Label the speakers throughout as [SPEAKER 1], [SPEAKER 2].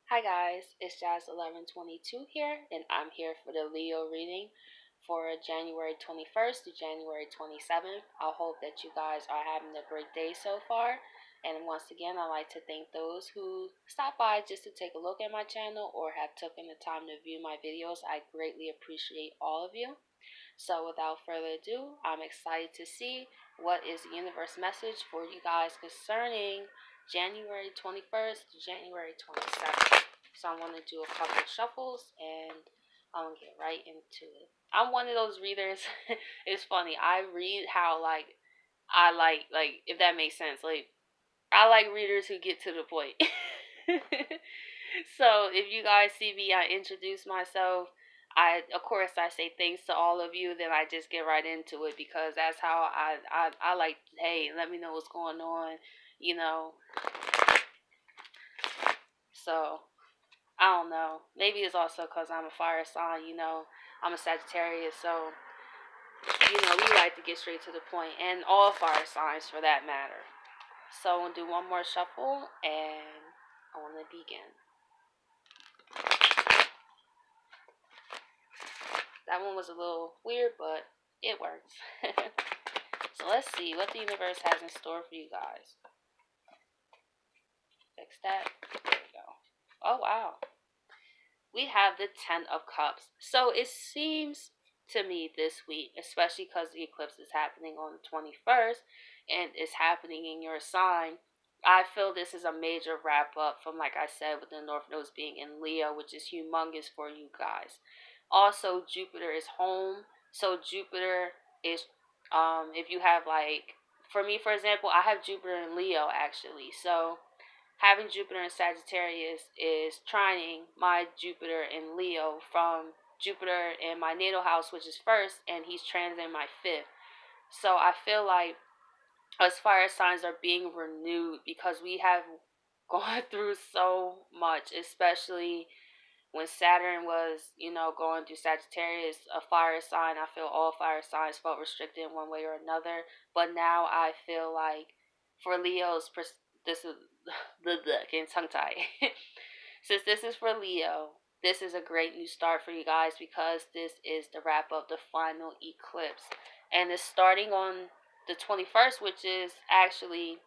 [SPEAKER 1] Hi guys, it's Jazz1122 here, and I'm here for the Leo reading for January 21st to January 27th. I hope that you guys are having a great day so far. And once again, I'd like to thank those who stopped by just to take a look at my channel or have taken the time to view my videos. I greatly appreciate all of you. So without further ado, I'm excited to see what is the universe message for you guys concerning January 21st to January 27th. So I'm going to do a couple of shuffles and I'm going to get right into it. I'm one of those readers. It's funny. I read how I like if that makes sense. Like I like readers who get to the point. So if you guys see me, I introduce myself. Of course I say thanks to all of you. Then I just get right into it because that's how I like. Hey, let me know what's going on. You know. So I don't know. Maybe it's also because I'm a fire sign. I'm a Sagittarius, so we like to get straight to the point, and all fire signs for that matter. So I'm gonna do one more shuffle, and I want to begin. That one was a little weird, but it works. So let's see what the universe has in store for you guys. Fix that. There we go. Oh, wow. We have the Ten of Cups. So it seems to me this week, especially because the eclipse is happening on the 21st and it's happening in your sign, I feel this is a major wrap up from, like I said, with the North Nodes being in Leo, which is humongous for you guys. Also, Jupiter is home. So Jupiter is, if you have like, for me, for example, I have Jupiter in Leo actually. So having Jupiter in Sagittarius is trining my Jupiter in Leo from Jupiter in my natal house, which is first, and he's transiting my fifth. So I feel like us fire signs are being renewed because we have gone through so much, especially when Saturn was, going through Sagittarius, a fire sign. I feel all fire signs felt restricted in one way or another. But now I feel like for Leo's, this is getting tongue tied. Since this is for Leo, this is a great new start for you guys because this is the wrap up, the final eclipse. And it's starting on the 21st, which is actually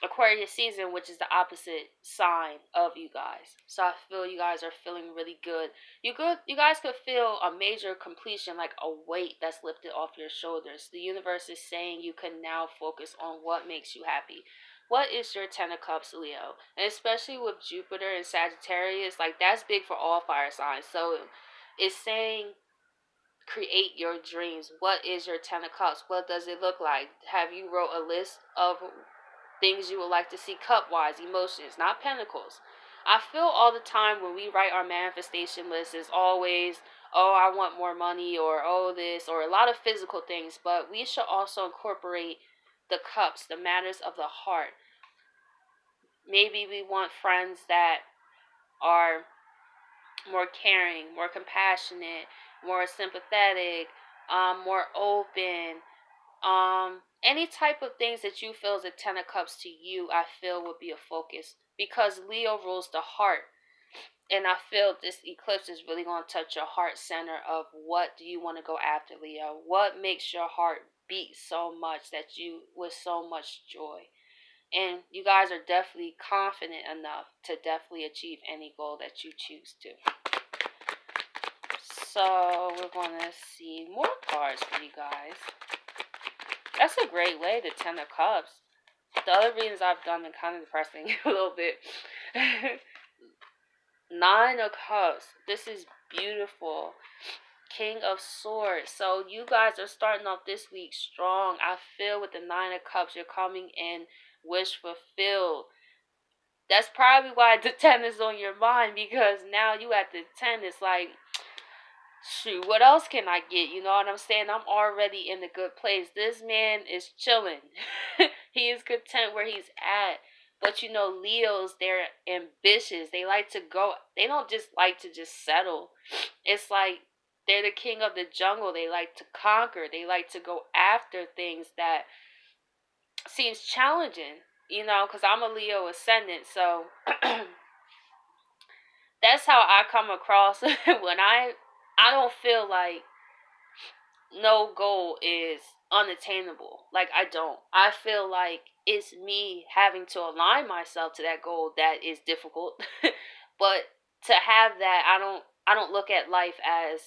[SPEAKER 1] Aquarius season, which is the opposite sign of you guys. So I feel you guys are feeling really good. You guys could feel a major completion, like a weight that's lifted off your shoulders. The universe is saying you can now focus on what makes you happy. What is your Ten of Cups, Leo? And especially with Jupiter and Sagittarius, like that's big for all fire signs. So it's saying create your dreams. What is your Ten of Cups? What does it look like? Have you wrote a list of things you would like to see cup-wise, emotions, not pentacles? I feel all the time when we write our manifestation list is always, oh, I want more money, or oh, this, or a lot of physical things, but we should also incorporate the cups, the matters of the heart. Maybe we want friends that are more caring, more compassionate, more sympathetic, more open, any type of things that you feel is a Ten of Cups to you, I feel would be a focus because Leo rules the heart. And I feel this eclipse is really going to touch your heart center of what do you want to go after, Leo? What makes your heart beat so much that you with so much joy? And you guys are definitely confident enough to definitely achieve any goal that you choose to. So we're going to see more cards for you guys. That's a great way, the Ten of Cups. The other readings I've done been kind of depressing a little bit. Nine of Cups. This is beautiful. King of Swords. So you guys are starting off this week strong. I feel with the Nine of Cups, you're coming in wish fulfilled. That's probably why the 10 is on your mind, because now you at the 10, it's like, shoot, what else can I get? You know what I'm saying? I'm already in a good place. This man is chilling. He is content where he's at. But Leos, they're ambitious. They like to go. They don't just like to just settle. It's like they're the king of the jungle. They like to conquer. They like to go after things that seems challenging. Because I'm a Leo ascendant. So That's how I come across when I don't feel like no goal is unattainable. Like I don't. I feel like it's me having to align myself to that goal that is difficult. But to have that, I don't look at life as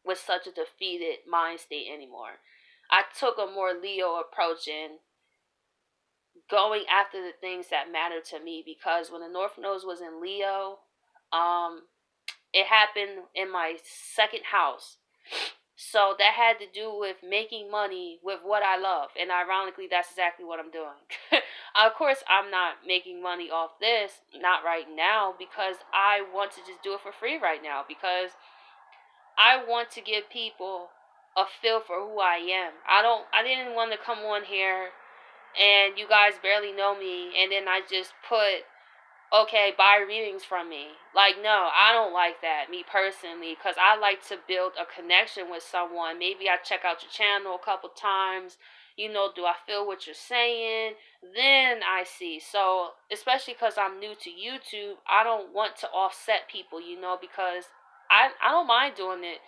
[SPEAKER 1] with such a defeated mind state anymore. I took a more Leo approach in going after the things that matter to me, because when the North Node was in Leo, um it happened in my second house. So that had to do with making money with what I love. And ironically, that's exactly what I'm doing. Of course, I'm not making money off this, not right now, because I want to just do it for free right now. Because I want to give people a feel for who I am. I didn't want to come on here and you guys barely know me and then I just put, okay, buy readings from me. Like, no, I don't like that, me personally, because I like to build a connection with someone. Maybe I check out your channel a couple times. Do I feel what you're saying? Then I see. So, especially because I'm new to YouTube, I don't want to offset people, because I don't mind doing it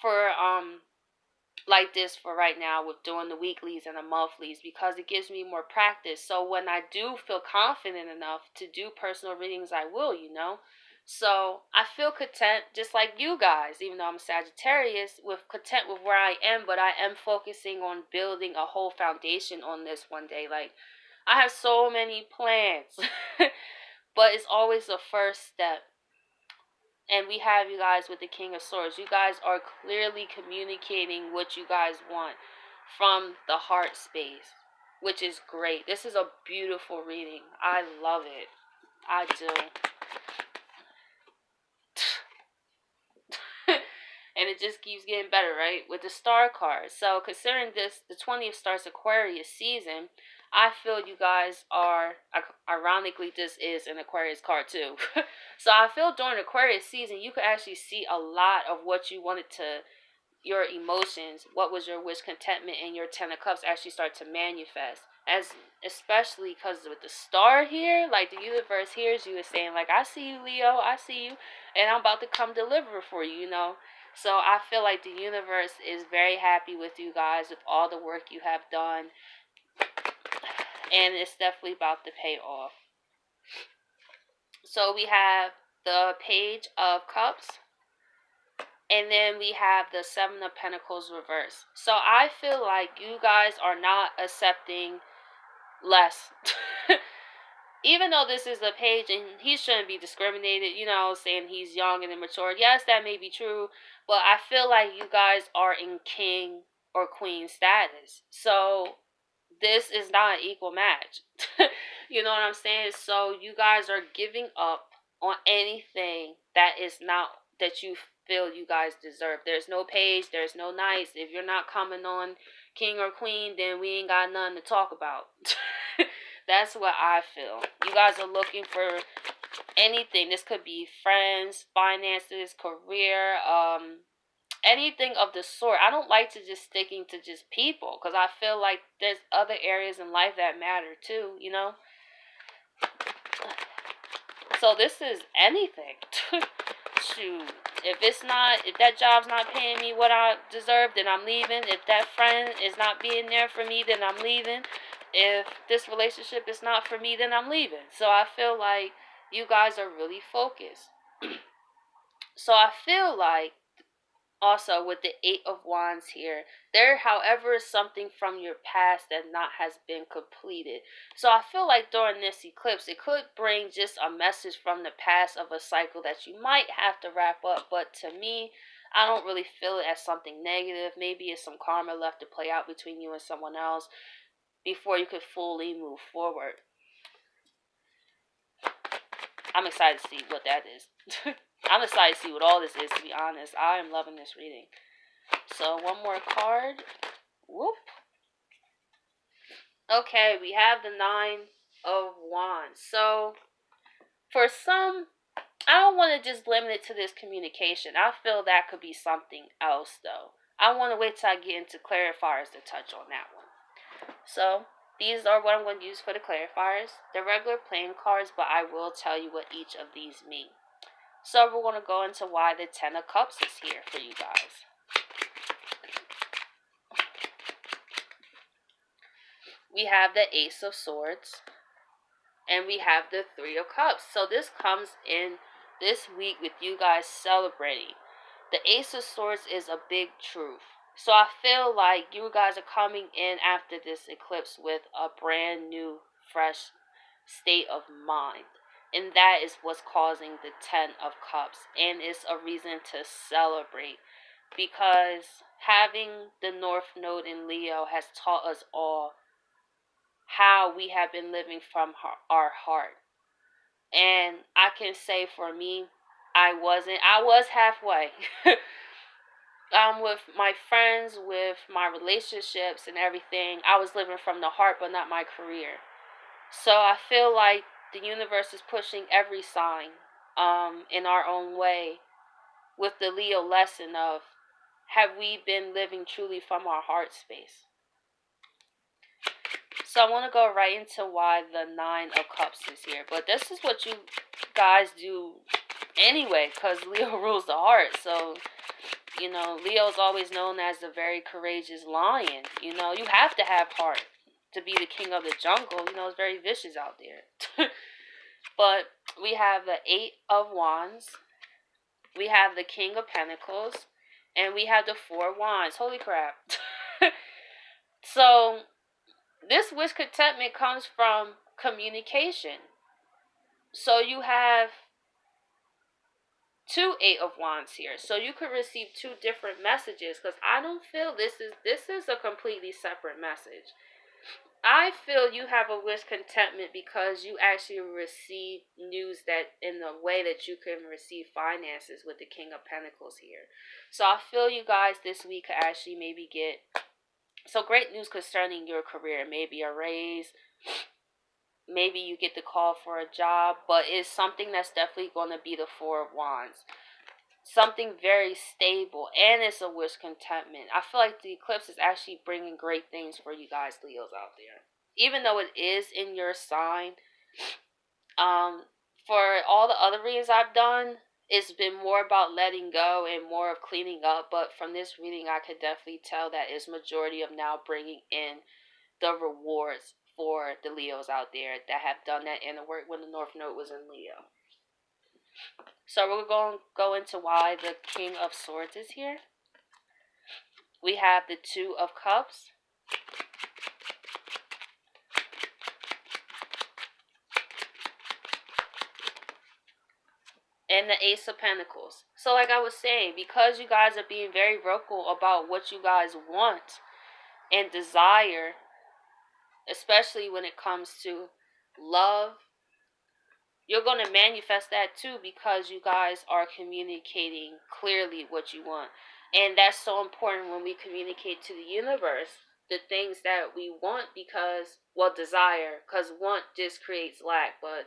[SPEAKER 1] for like this for right now with doing the weeklies and the monthlies, because it gives me more practice. So when I do feel confident enough to do personal readings, I will. So I feel content, just like you guys, even though I'm a Sagittarius, with content with where I am, but I am focusing on building a whole foundation on this one day. Like, I have so many plans, but it's always the first step. And we have you guys with the King of Swords. You guys are clearly communicating what you guys want from the heart space, which is great. This is a beautiful reading. I love it. I do. And it just keeps getting better, right? With the star card. So considering this, the 20th starts Aquarius season, I feel you guys are, ironically, this is an Aquarius card too. So I feel during Aquarius season, you could actually see a lot of what you wanted to, your emotions, what was your wish, contentment, and your 10 of cups actually start to manifest. Especially because with the star here, like the universe hears you is saying, like, I see you, Leo, I see you, and I'm about to come deliver for you. So I feel like the universe is very happy with you guys, with all the work you have done, and it's definitely about to pay off. So we have the Page of Cups, and then we have the Seven of Pentacles reverse. So I feel like you guys are not accepting less. Even though this is a page and he shouldn't be discriminated, saying he's young and immature. Yes, that may be true, but I feel like you guys are in king or queen status. So this is not an equal match. You know what I'm saying? So you guys are giving up on anything that is not, that you feel you guys deserve. There's no page, there's no knights. If you're not coming on king or queen, then we ain't got nothing to talk about. That's what I feel. You guys are looking for anything. This could be friends, finances, career, anything of the sort. I don't like to just sticking to just people, because I feel like there's other areas in life that matter too. So this is anything. Shoot. If that job's not paying me what I deserve, then I'm leaving. If that friend is not being there for me, then I'm leaving. If this relationship is not for me, then I'm leaving. So I feel like you guys are really focused. So I feel like also with the Eight of Wands here, there, however, is something from your past that has been completed. So I feel like during this eclipse, it could bring just a message from the past of a cycle that you might have to wrap up. But to me, I don't really feel it as something negative. Maybe it's some karma left to play out between you and someone else before you could fully move forward. I'm excited to see what that is. I'm excited to see what all this is, to be honest. I am loving this reading. So, one more card. Whoop. Okay, we have the Nine of Wands. So, for some, I don't want to just limit it to this communication. I feel that could be something else, though. I want to wait till I get into clarifiers to touch on that one. So, these are what I'm going to use for the clarifiers. They're regular playing cards, but I will tell you what each of these mean. So we're going to go into why the Ten of Cups is here for you guys. We have the Ace of Swords, and we have the Three of Cups. So this comes in this week with you guys celebrating. The Ace of Swords is a big truth. So I feel like you guys are coming in after this eclipse with a brand new, fresh state of mind. And that is what's causing the Ten of Cups. And it's a reason to celebrate. Because having the North Node in Leo has taught us all how we have been living from our heart. And I can say for me, I was halfway. With my friends, with my relationships and everything, I was living from the heart, but not my career. So I feel like the universe is pushing every sign, in our own way, with the Leo lesson of, have we been living truly from our heart space? So I want to go right into why the Nine of Cups is here. But this is what you guys do anyway, because Leo rules the heart. So, Leo's always known as the very courageous lion. You have to have heart to be the king of the jungle. It's very vicious out there. But we have the Eight of Wands. We have the King of Pentacles. And we have the Four of Wands. Holy crap. So this wish contentment comes from communication. So you have two Eight of Wands here. So you could receive two different messages, because I don't feel this is a completely separate message. I feel you have a wish contentment because you actually receive news that in the way that you can receive finances with the King of Pentacles here. So I feel you guys this week could actually maybe get great news concerning your career. Maybe a raise, maybe you get the call for a job, but it's something that's definitely going to be the Four of Wands. Something very stable, and it's a wish contentment. I feel like the eclipse is actually bringing great things for you guys, Leos out there. Even though it is in your sign, for all the other readings I've done, it's been more about letting go and more of cleaning up. But from this reading, I could definitely tell that it's majority of now bringing in the rewards for the Leos out there that have done that inner work when the North Node was in Leo. So we're going to go into why the King of Swords is here. We have the Two of Cups. And the Ace of Pentacles. So like I was saying, because you guys are being very vocal about what you guys want and desire, especially when it comes to love, you're going to manifest that too, because you guys are communicating clearly what you want. And that's so important when we communicate to the universe the things that we want, desire, because want just creates lack. But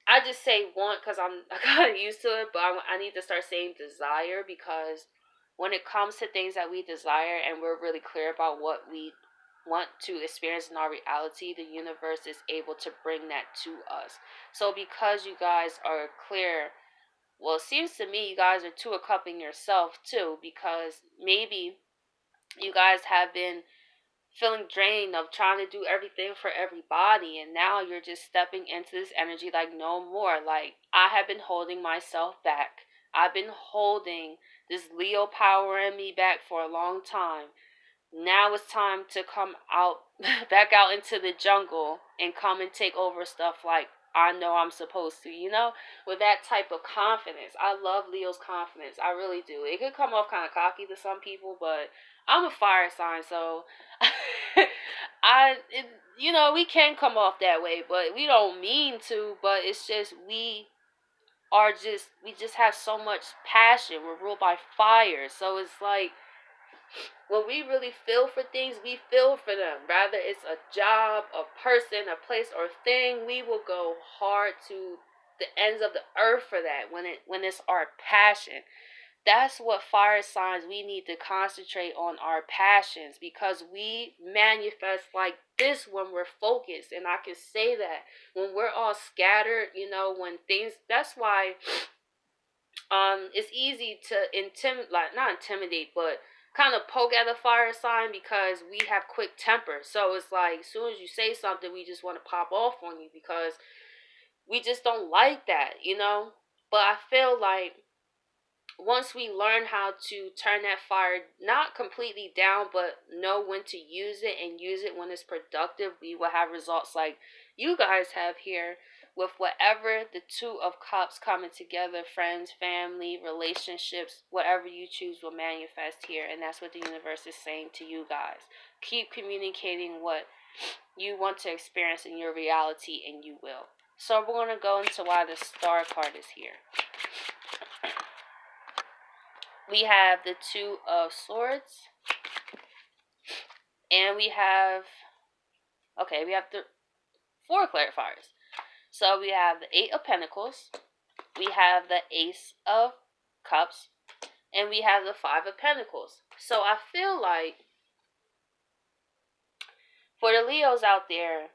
[SPEAKER 1] I just say want because I got used to it, but I need to start saying desire, because when it comes to things that we desire and we're really clear about what we want to experience in our reality, the universe is able to bring that to us. So because you guys are clear, well, it seems to me you guys are two of cupping yourself too, because maybe you guys have been feeling drained of trying to do everything for everybody, and now you're just stepping into this energy like no more. Like, I have been holding myself back. I've been holding this Leo power in me back for a long time. Now it's time to come out back out into the jungle and come and take over stuff like I know I'm supposed to, with that type of confidence. I love Leo's confidence. I really do. It could come off kind of cocky to some people, but I'm a fire sign, so we can come off that way, but we don't mean to. But it's just we just have so much passion. We're ruled by fire, so it's like when we really feel for things, we feel for them. Rather it's a job, a person, a place, or thing, we will go hard to the ends of the earth for that when it's our passion. That's what fire signs, we need to concentrate on our passions, because we manifest like this when we're focused. And I can say that when we're all scattered, when things, that's why it's easy to not intimidate, but kind of poke at a fire sign because we have quick temper. So it's like as soon as you say something, we just want to pop off on you because we just don't like that, you know? But I feel like once we learn how to turn that fire not completely down but know when to use it and use it when it's productive, we will have results like you guys have here with whatever the two of cups coming together, friends, family, relationships, whatever you choose will manifest here. And that's what the universe is saying to you guys. Keep communicating what you want to experience in your reality, and you will. So we're going to go into why the star card is here. We have the two of swords, and we have the four clarifiers. So we have the eight of pentacles, we have the ace of cups, and we have the five of pentacles. So I feel like for the Leos out there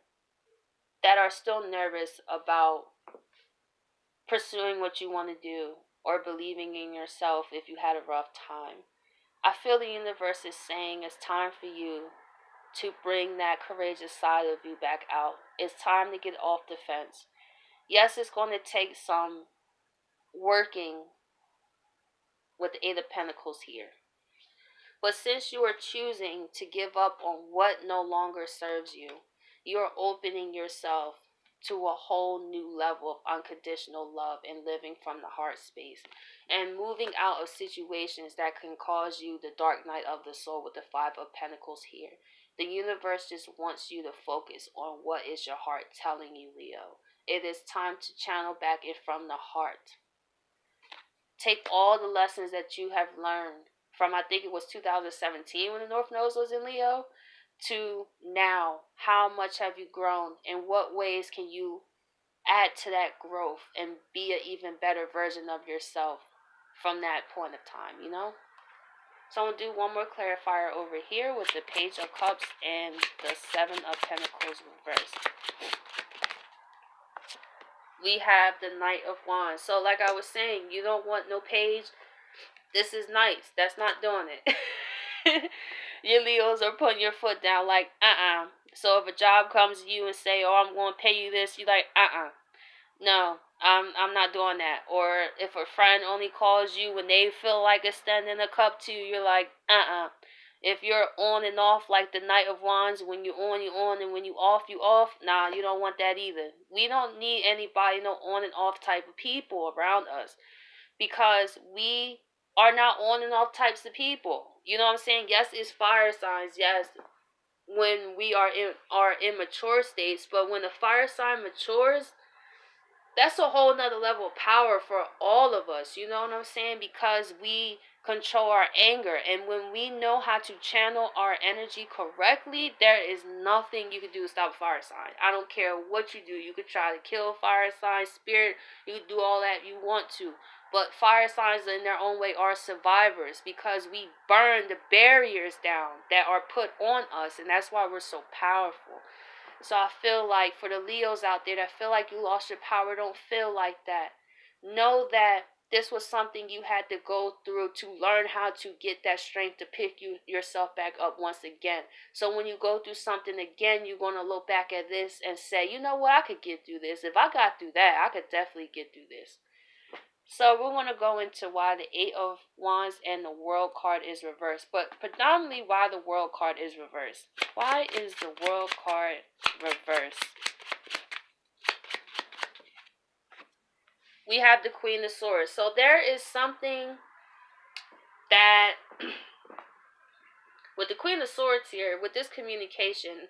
[SPEAKER 1] that are still nervous about pursuing what you want to do or believing in yourself if you had a rough time, I feel the universe is saying it's time for you to bring that courageous side of you back out. It's time to get off the fence. Yes, it's going to take some working with the Eight of Pentacles here. But since you are choosing to give up on what no longer serves you, you are opening yourself to a whole new level of unconditional love and living from the heart space and moving out of situations that can cause you the dark night of the soul with the Five of Pentacles here. The universe just wants you to focus on what is your heart telling you, Leo. It is time to channel back in from the heart. Take all the lessons that you have learned from, I think it was 2017 when the North Node was in Leo, to now. How much have you grown? In what ways can you add to that growth and be an even better version of yourself from that point of time, you know? So I'm going to do one more clarifier over here with the Page of Cups and the Seven of Pentacles reversed. We have the Knight of Wands. So like I was saying, you don't want no page. This is nice. That's not doing it. Your Leos are putting your foot down like, So if a job comes to you and say, oh, I'm going to pay you this, you're like, no, I'm not doing that. Or if a friend only calls you when they feel like extending a cup to you, you're like, If you're on and off like the Knight of Wands, when you're on, and when you off, you off. Nah, you don't want that either. We don't need anybody, no on and off type of people around us, because we are not on and off types of people. You know what I'm saying? Yes, it's fire signs. Yes, when we are in our immature states, but when the fire sign matures, that's a whole nother level of power for all of us. You know what I'm saying? Because we control our anger, and when we know how to channel our energy correctly, there is nothing you can do to stop a fire sign. I don't care what you do. You could try to kill a fire sign spirit, you can do all that you want to, but fire signs in their own way are survivors, because we burn the barriers down that are put on us, and that's why we're so powerful. So I feel like for the Leos out there that feel like you lost your power, don't feel like that. Know that this was something you had to go through to learn how to get that strength to pick yourself back up once again. So when you go through something again, you're going to look back at this and say, you know what, I could get through this. If I got through that, I could definitely get through this. So we're going to go into why the Eight of Wands and the World card is reversed. But predominantly why the World card is reversed. Why is the World card reversed? We have the Queen of Swords. So there is something that with the Queen of Swords here, with this communication,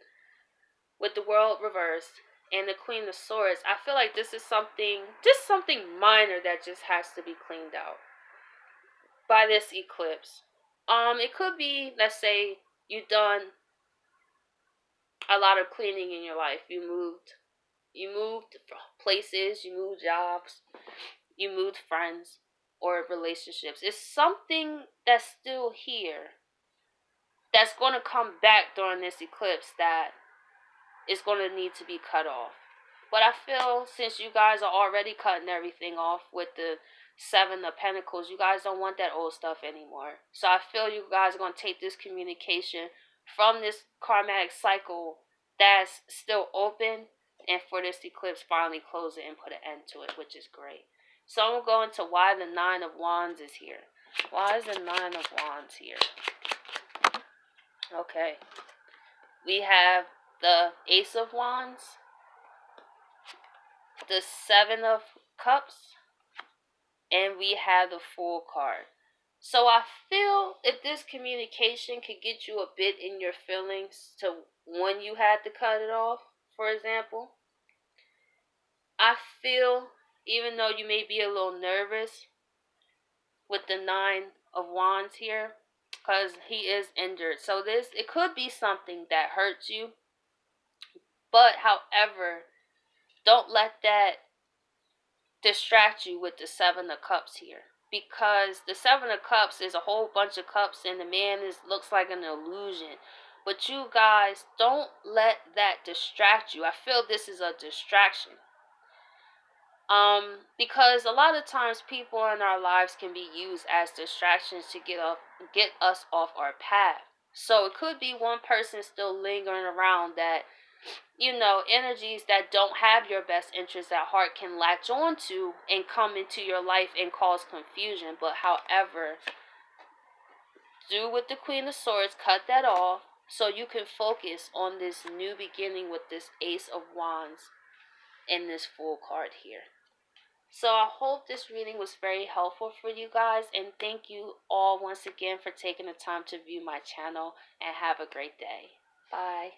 [SPEAKER 1] with the World reversed and the Queen of Swords, I feel like this is something minor that just has to be cleaned out by this eclipse. It could be, let's say, you've done a lot of cleaning in your life. You moved places, you moved jobs, you moved friends or relationships. It's something that's still here that's going to come back during this eclipse that is going to need to be cut off. But I feel since you guys are already cutting everything off with the Seven of Pentacles, you guys don't want that old stuff anymore. So I feel you guys are going to take this communication from this karmatic cycle that's still open, and for this eclipse finally close it and put an end to it, which is great. So I'm going to why the Nine of Wands is here. Why is the Nine of Wands here? Okay. We have the Ace of Wands, the Seven of Cups, and we have the Fool card. So I feel if this communication could get you a bit in your feelings to when you had to cut it off, for example, I feel even though you may be a little nervous with the Nine of Wands here, because he is injured. So it could be something that hurts you, but however, don't let that distract you with the Seven of Cups here. Because the Seven of Cups is a whole bunch of cups and the man looks like an illusion. But you guys, don't let that distract you. I feel this is a distraction. Because a lot of times people in our lives can be used as distractions to get us off our path. So it could be one person still lingering around that, energies that don't have your best interests at heart can latch on to and come into your life and cause confusion. But however, do with the Queen of Swords, cut that off so you can focus on this new beginning with this Ace of Wands and this Fool card here. So I hope this reading was very helpful for you guys, and thank you all once again for taking the time to view my channel, and have a great day. Bye.